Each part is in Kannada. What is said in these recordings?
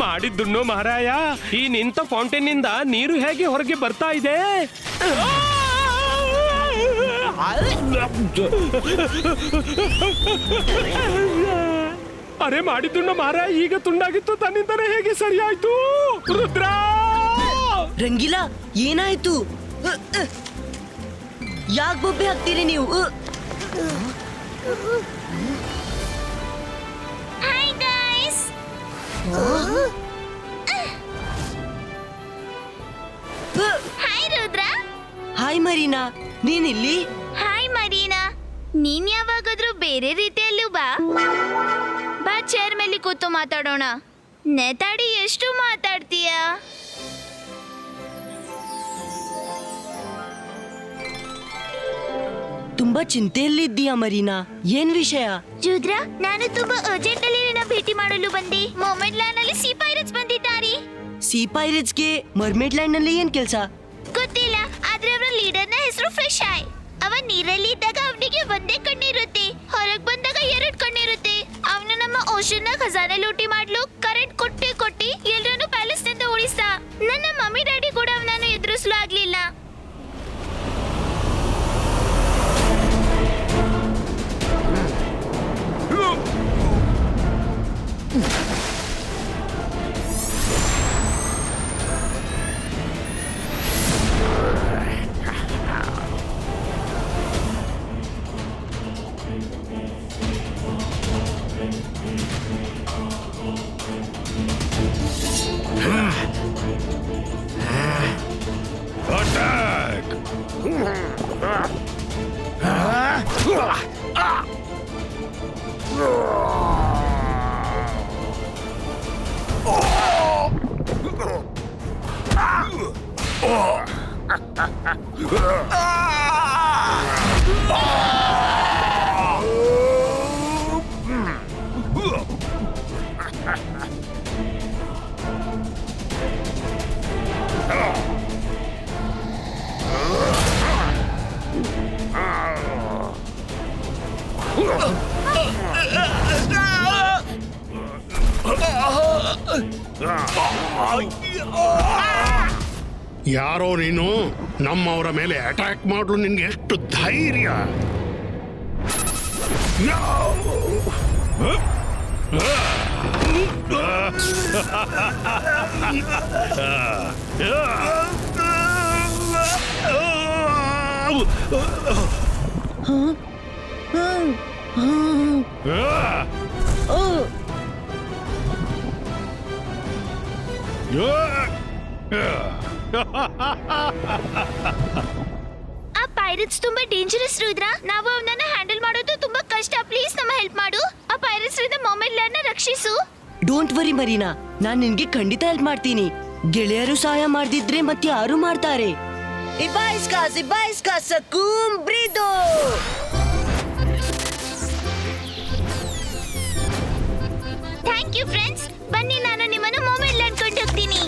ಮಾಡಿದ್ದುಣ್ಣು ಮಹಾರಾಯ, ಈ ನಿಂತ ಫೌಂಟೇನ್ ನಿಂದ ನೀರು ಹೇಗೆ ಹೊರಗೆ ಬರ್ತಾ ಇದೆ? ಅರೆ ಮಾಡಿದ್ದುಣ್ಣು ಮಹಾರಾಯ, ಈಗ ತುಂಡಾಗಿತ್ತು ತನ್ನಿಂದನೇ ಹೇಗೆ ಸರಿಯಾಯ್ತು? ರುದ್ರ ರಂಗಿಲಾ, ಏನಾಯ್ತು? ಯಾಕೆ ಬೊಬ್ಬೆ ಹಾಕ್ತೀರಿ ನೀವು? Hi guys. Hi Rudra. Hi Marina, ನೀನಿಲ್ಲಿ? ಹಾಯ್ ಮರೀನಾ, ನೀನ್ ಯಾವಾಗಾದ್ರೂ ಬೇರೆ ರೀತಿಯಲ್ಲೂ ಬಾ. ಬಾ, ಚೇರ್ ಮೇಲೆ ಕೂತು ಮಾತಾಡೋಣ. ನೇತಾಡಿ ಎಷ್ಟು ಮಾತಾಡ್ತೀಯಾ? ತುಂಬಾ ಚಿಂತೆಯಲ್ಲಿದ್ದೀಯಾ ಮರೀನಾ? ಏನ್ ವಿಷಯ? ರುದ್ರ, ನಾನು ತುಂಬಾ ಅರ್ಜೆಂಟ್ ಅಲ್ಲಿ ನಿನ್ನ ಭೇಟಿ ಮಾಡಲು ಬಂದೆ. ಮೊಮೆಂಟ್ ಲ್ಯಾಂಡ್ ನಲ್ಲಿ ಸೀ ಪೈರೇಟ್ಸ್ ಬಂದಿದ್ದಾರೆ. ಸೀ ಪೈರೇಟ್ಸ್ಗೆ ಮರ್ಮೇಡ್ ಲ್ಯಾಂಡ್ ನಲ್ಲಿ ಏನ್ ಕೆಲ್ಸ? ಗೊತ್ತಿಲ್ಲ, ಆದ್ರೆ ಅವರ ಲೀಡರ್ ನ ಹೆಸರು ಫಿಶ್ ಐ. ಅವ ನೀರಲ್ಲಿ ಇದ್ದಾಗ ಅವನಿಗೆ ಒಂದೇ ಕಣ್ಣಿರುತ್ತೆ, ಹೊರಗ್ ಬಂದಾಗ 2 ಕಣ್ಣಿರುತ್ತೆ. ಅವನು ನಮ್ಮ ಓಷನ್ ನ ಖಜಾನೆ ಲೂಟಿ ಮಾಡ್ಲು ಕರೆಂಟ್ ಕೊಟ್ಟಿ ಎಲ್ಲರನ್ನು ಪ್ಯಾಲೇಸ್ ನಿಂದ ಓಡಿಸ್ದ. ನನ್ನ ಮಮ್ಮಿ ಡ್ಯಾಡಿ ಕೂಡ ಅವನನ್ನು ಎದುರಿಸಲು ಆಗ್ಲಿಲ್ಲ. ಯಾರೋ ನೀನು? ನಮ್ಮವರ ಮೇಲೆ ಅಟ್ಯಾಕ್ ಮಾಡಲು ನಿನ್ಗೆ ಎಷ್ಟು ಧೈರ್ಯ? ಆ ಪೈರೇಟ್ಸ್ ತುಂಬಾ ಡೇಂಜರಸ್ ರುದ್ರ. ನಾವು ಅವನನ್ನ ಹ್ಯಾಂಡಲ್ ಮಾಡೋದು ತುಂಬಾ ಕಷ್ಟ. ಪ್ಲೀಸ್ ನಮ್ಮ ಹೆಲ್ಪ್ ಮಾಡು. ಆ ಪೈರೇಟ್ಸ್ ರಿಂದ ಮೊಮೆಂಟ್ ಲ್ಯಾಂಡ್ ನ ರಕ್ಷಿಸು. ಡೋಂಟ್ ವರಿ ಮರೀನಾ, ನಾನ್ ನಿನ್ಗೆ ಖಂಡಿತ ಹೆಲ್ಪ್ ಮಾಡ್ತೀನಿ. ಗೆಳೆಯರು ಸಹಾಯ ಮಾಡ್ದಿದ್ರೆ ಮತ್ತೆ ಯಾರು ಮಾಡ್ತಾರೆ? ಇಬಾಯಿಸ್ಕಾ ಸಕೂಮ್ ಬ್ರೀದೋ. Thank you friends. ಬನ್ನಿ, ನಾನು ನಿಮ್ಮನ್ನು ಮೊಮೆಂಟ್ ಲ್ಯಾಂಡ್ ಕೊಂಡು ಹೋಗ್ತೀನಿ.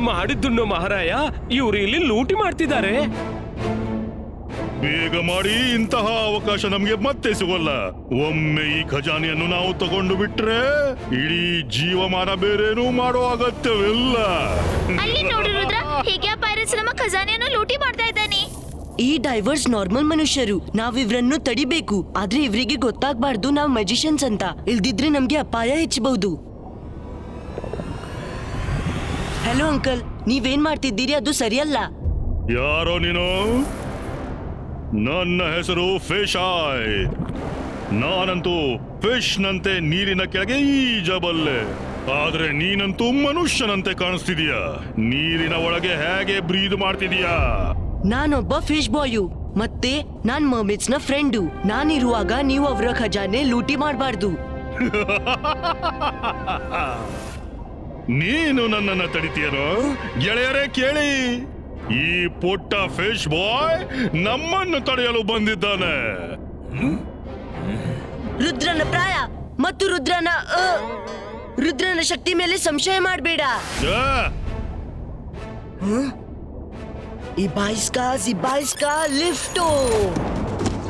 ಮಾಡಿದ್ದುಣ್ಣು ಮಹಾರಾಯ, ಇವರು ಇಲ್ಲಿ ಲೂಟಿ ಮಾಡ್ತಿದ್ದಾರೆ. ಬೇಗ ಮಾಡಿ, ಇಂತಹ ಅವಕಾಶ ನಮ್ಗೆ ಮತ್ತೆ ಸಿಗೋಲ್ಲ. ಒಮ್ಮೆ ಈ ಖಜಾನೆಯನ್ನು ನಾವು ತಗೊಂಡು ಬಿಟ್ರೆ ಇಡೀ ಜೀವಮಾನ ಬೇರೇನೂ ಮಾಡೋ ಅಗತ್ಯವಿಲ್ಲ. ಅಲ್ಲಿ ನೋಡು ರುದ್ರ, ಹೀಗೆ ಆ ಪೈರೇಟ್ಸ್ ನಮ್ಮ ಖಜಾನೆಯನ್ನು ಲೂಟಿ ಮಾಡ್ತಾ ಇದ್ದಾನೆ. ಈ ಡೈವರ್ಸ್ ನಾರ್ಮಲ್ ಮನುಷ್ಯರು. ನಾವ್ ಇವ್ರನ್ನು ತಡಿಬೇಕು, ಆದ್ರೆ ಇವ್ರಿಗೆ ಗೊತ್ತಾಗ್ಬಾರ್ದು ನಾವ್ ಮ್ಯಾಜಿಷಿಯನ್ಸ್ ಅಂತ. ಇಲ್ದಿದ್ರೆ ನಮ್ಗೆ ಅಪಾಯ ಹೆಚ್ಚಬಹುದು. ಹಲೋ ಅಂಕಲ್, ನೀವೇನ್ ಮಾಡ್ತಿದ್ದೀರಿ? ಅದು ಸರಿಯಲ್ಲ. ಯಾರೋ ನೀನು? ನನ್ನ ಹೆಸರು ಫಿಶ್ ಐ. ನಾನಂತೂ ಫಿಶ್ ನಂತೆ ನೀರಿನ ಕೆಳಗೆ ಈಜಬಲ್ಲೆ. ಆದ್ರೆ ನೀನಂತೂ ಮನುಷ್ಯನಂತೆ ಕಾಣಿಸ್ತಿದೀಯ. ನೀರಿನ ಒಳಗೆ ಹೇಗೆ ಬ್ರೀದ್ ಮಾಡ್ತಿದೀಯಾ? ನಾನೊಬ್ಬ ಫಿಶ್ ಬಾಯು ಮತ್ತೆ ನಾನ್ ಮರ್ಮಿಟ್ಸ್ ನ ಫ್ರೆಂಡು. ನಾನಿರುವಾಗ ನೀವು ಅವರ ಖಜಾನೆ ಲೂಟಿ ಮಾಡಬಾರ್ದು. ನೀನು ನನ್ನನ್ನ ತಡಿತೀಯನೋ? ಗೆಳೆಯರೇ ಕೇಳಿ, ಈ ಪುಟ್ಟ ಫಿಶ್ ಬಾಯ್ ನಮ್ಮನ್ನು ತಡೆಯಲು ಬಂದಿದ್ದಾನೆ. ರುದ್ರನ ಪ್ರಾಯ ಮತ್ತು ರುದ್ರನ ಶಕ್ತಿ ಮೇಲೆ ಸಂಶಯ ಮಾಡಬೇಡ. ಆ, ಇಬಾಯಿಸ್ಕಾ ಲಿಫ್ಟೋ.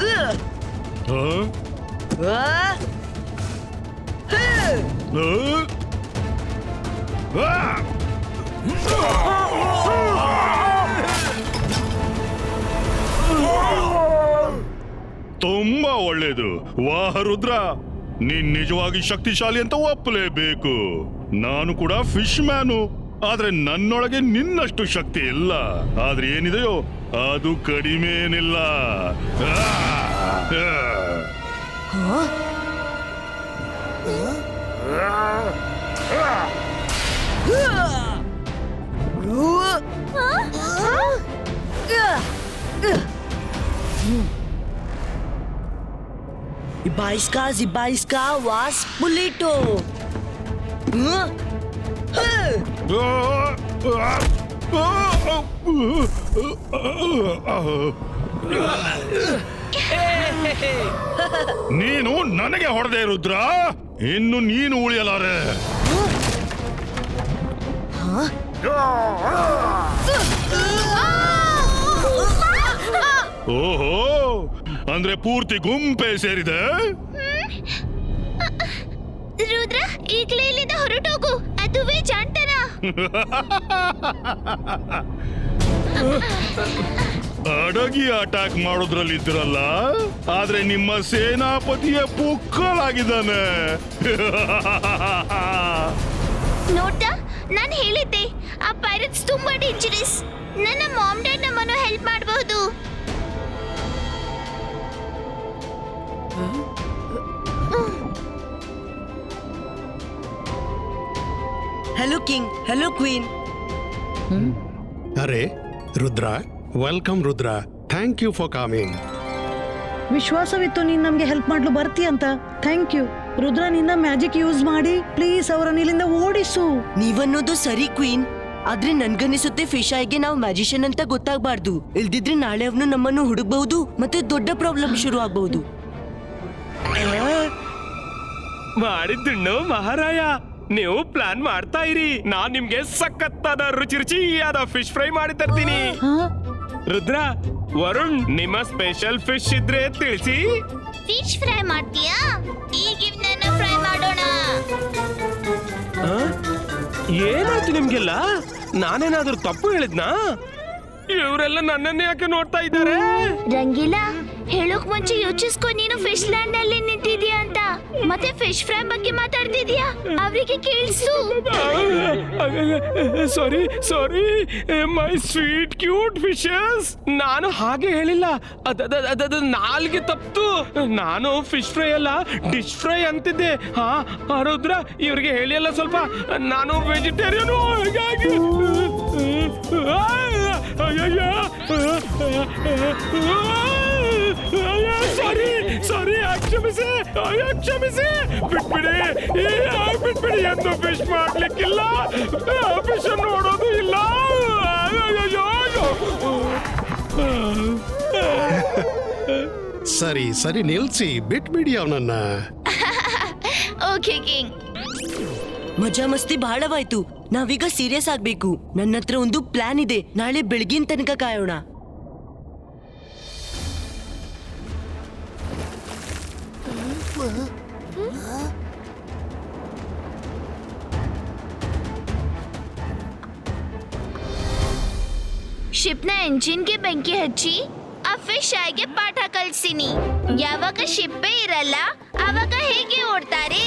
ಆ, ಆ, ಆ. ತುಂಬಾ ಒಳ್ಳೇದು. ವಾಹ ರುದ್ರ, ನೀನ್ ನಿಜವಾಗಿ ಶಕ್ತಿಶಾಲಿ ಅಂತ ಒಪ್ಪಲೇಬೇಕು. ನಾನು ಕೂಡ ಫಿಶ್ ಮ್ಯಾನು, ಆದ್ರೆ ನನ್ನೊಳಗೆ ನಿನ್ನಷ್ಟು ಶಕ್ತಿ ಇಲ್ಲ. ಆದ್ರೆ ಏನಿದೆಯೋ ಅದು ಕಡಿಮೆ ಏನಿಲ್ಲ. Ibaiska was Pulito. ನೀನು ನನಗೆ ಹೊಡೆದೆ ರುದ್ರ, ಇನ್ನು ನೀನು ಉಳಿಯಲಾರೆ. ಓಹೋ, ಅಂದ್ರೆ ಪೂರ್ತಿ ಗುಂಪೆ ಸೇರಿದೆ. ರುದ್ರ, ಈಗಲೇ ಇಲ್ಲಿಂದ ಹೊರಟೋಗು, ಅದುವೇ ಜಾಣ್ತನ. ಅಡಗಿ ಅಟ್ಯಾಕ್ ಮಾಡೋದ್ರಲ್ಲಿದ್ರಲ್ಲ, ಆದ್ರೆ ನಿಮ್ಮ ಸೇನಾಪತಿಯ ಪುಕ್ಕಲಾಗಿದ್ದಾನೆ. ನೋಡ್ತಾ, ನಾನು ಹೇಳಿದ್ದೆ ಆ ಪೈರಟ್ಸ್ ತುಂಬಾ ಡೇಂಜರಸ್. ನನ್ನ ಮಾಮ್ ಡ್ಯಾಡ್ ನಮ್ಮನ್ನು ಹೆಲ್ಪ್ ಮಾಡಬಹುದು. Hello King, hello Queen. ಅರೆ Rudra, welcome Rudra. Thank you for coming. ವಿಶ್ವಾಸವಿತ್ತು ನೀನ್ ನಮ್ಗೆ ಹೆಲ್ಪ್ ಮಾಡ್ಲು ಬರ್ತಿ ಅಂತ. Thank you Rudra. ನಿನ್ನ ಮ್ಯಾಜಿಕ್ ಯೂಸ್ ಮಾಡಿ ಪ್ಲೀಸ್ ಅವರನ್ನ ಇಲ್ಲಿಂದ ಓಡಿಸು. ನೀವನ್ನೋದು ಸರಿ ಕ್ವೀನ್, ಆದ್ರೆ ನನ್ಗನ್ನಿಸುತ್ತೆ ಫಿಶ್ ಆಯ್ಗೆ ನಾವು ಮ್ಯಾಜಿಷಿಯನ್ ಅಂತ ಗೊತ್ತಾಗ್ಬಾರ್ದು. ಇಲ್ದಿದ್ರೆ ನಾಳೆ ಅವನು ನಮ್ಮನ್ನು ಹುಡುಕ್ಬಹುದು ಮತ್ತೆ ದೊಡ್ಡ ಪ್ರಾಬ್ಲಮ್ ಶುರು ಆಗ್ಬಹುದು. ಮಾಡಿದ್ದುಣ್ಣು ಮಹಾರಾಯ, ನೀವು ಪ್ಲಾನ್ ಮಾಡ್ತಾ ಇರಿ. ನಾನ್ ನಿಮ್ಗೆ ಸಖತ್ತಾದ ರುಚಿಯಾದ ಫಿಶ್ ಫ್ರೈ ಮಾಡಿ ತರ್ತೀನಿ. ರುದ್ರ, ವರುಣ್, ನಿಮ್ಮ ಸ್ಪೆಷಲ್ ಫಿಶ್ ಇದ್ರೆ ತಿಳಿಸಿ. ಫಿಶ್ ಫ್ರೈ ಮಾಡ್ತೀಯಾ? ಈಗ ಇವನನ್ನ ಫ್ರೈ ಮಾಡೋಣ. ಏನಾಯ್ತು ನಿಮ್ಗೆಲ್ಲ? ನಾನೇನಾದ್ರೂ ತಪ್ಪು ಹೇಳಿದ್ನಾ? ಇವರೆಲ್ಲ ನನ್ನನ್ನೇ ಯಾಕೆ ನೋಡ್ತಾ ಇದ್ದಾರೆ? ರಂಗಿಲ್ಲ, ಹೇಳೋಕ್ ಮುಂಚೆ ಯೋಚಿಸ್ಕೊ, ನೀನು ಫಿಶ್ ಲ್ಯಾಂಡ್ ನಲ್ಲಿ ನಿಂತಿದ್ಯಾ ಅಂತ, ಮತ್ತೆ ಫಿಶ್ ಫ್ರೈ ಬಗ್ಗೆ ಮಾತಾಡ್ತಿದ್ಯಾ. ಅವರಿಗೆ ಕೇಳಿಸು. ಸಾರಿ ಮೈ ಸ್ವೀಟ್ ಕ್ಯೂಟ್ ಫಿಶಸ್. ನಾನು ಹಾಗೆ ಹೇಳಿಲ್ಲ, ಅದ ನಾಲ್ಗೆ ತಪ್ತು. ನಾನು ಫಿಶ್ ಫ್ರೈ ಅಲ್ಲ ಡಿಶ್ ಫ್ರೈ ಅಂತಿದ್ದೆ. ಹಾ ರುದ್ರ, ಇವ್ರಿಗೆ ಹೇಳಿ ಅಲ್ಲ ಸ್ವಲ್ಪ, ನಾನು ವೆಜಿಟೇರಿಯನು. ಹಾಗಾಗಿ ಸಾರಿ ಕ್ಷಮಿಸಿ. ಬಿಟ್ಬಿಡಿ. ಎಂದು ಫಿಶ್ ಮಾಡ್ಲಿಕ್ಕಿಲ್ಲ, ಫಿಶ್ ನೋಡೋದು ಇಲ್ಲ. ಸರಿ ನಿಲ್ಸಿ, ಬಿಟ್ಬಿಡಿ ಅವನನ್ನ. Okay king. ಮಜಾ ಮಸ್ತಿ ಬಹಳವಾಯ್ತು. ನಾವೀಗ ಸೀರಿಯಸ್ ಆಗ್ಬೇಕು. ನನ್ನ ಹತ್ರ ಒಂದು ಪ್ಲಾನ್ ಇದೆ. ನಾಳೆ ಬೆಳಗಿನ ತನಕ ಕಾಯೋಣ. ಶಿಪ್ನ ಎಂಜಿನ್ಗೆ ಬೆಂಕಿ ಹಚ್ಚಿ ಆ ಫಿಶ್ ಆಯ್ಗೆ ಪಾಠ ಕಲ್ಸಿನಿ. ಯಾವಾಗ ಶಿಪ್ಪೇ ಇರಲ್ಲ ಅವಾಗ ಹೇಗೆ ಓಡ್ತಾರೆ?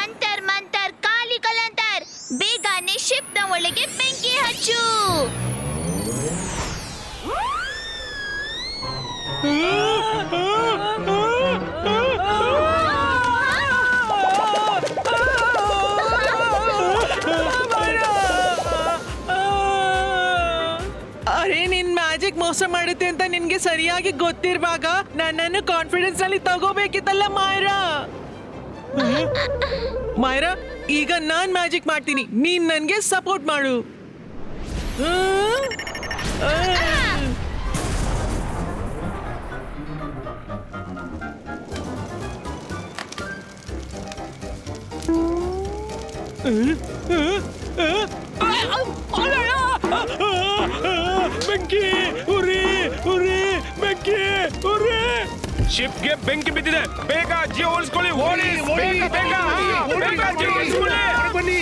ಅಂತರ್ ಮಂತರ್ ಕಾಲಿ ಕಲಂತರ್, ಬೇಗನೆ ಶಿಪ್ನ ಒಳಗೆ ಬೆಂಕಿ ಹಚ್ಚು. ಮೋಸ ಮಾಡುತ್ತೆ ಅಂತ ನಿನ್ಗೆ ಸರಿಯಾಗಿ ಗೊತ್ತಿರುವಾಗ ನನ್ನನ್ನು ಕಾನ್ಫಿಡೆನ್ಸ್ ಅಲ್ಲಿ ತಗೋಬೇಕಿತ್ತಲ್ಲ ಮಾಯರಾ. ಮಾಯರಾ, ಈಗ ನಾನ್ ಮ್ಯಾಜಿಕ್ ಮಾಡ್ತೀನಿ, ನೀನ್ ನನ್ಗೆ ಸಪೋರ್ಟ್ ಮಾಡು. ಬೆಂಕಿ, ಉರಿ ಉರಿ, ಬೆಂಕಿ, ಉರಿ. ಶಿಪ್ಗೆ ಬೆಂಕಿ ಬಿದ್ದಿದೆ, ಬೇಗ ಜೀವ ಉಳಿಸ್ಕೊಳ್ಳಿ, ಓಡಿ ಬೇಗ ಬೇಗ, ಬೇಗ ಜೀವ ಉಳಿಸ್ಕೊಳ್ಳಿ. ಬನ್ನಿ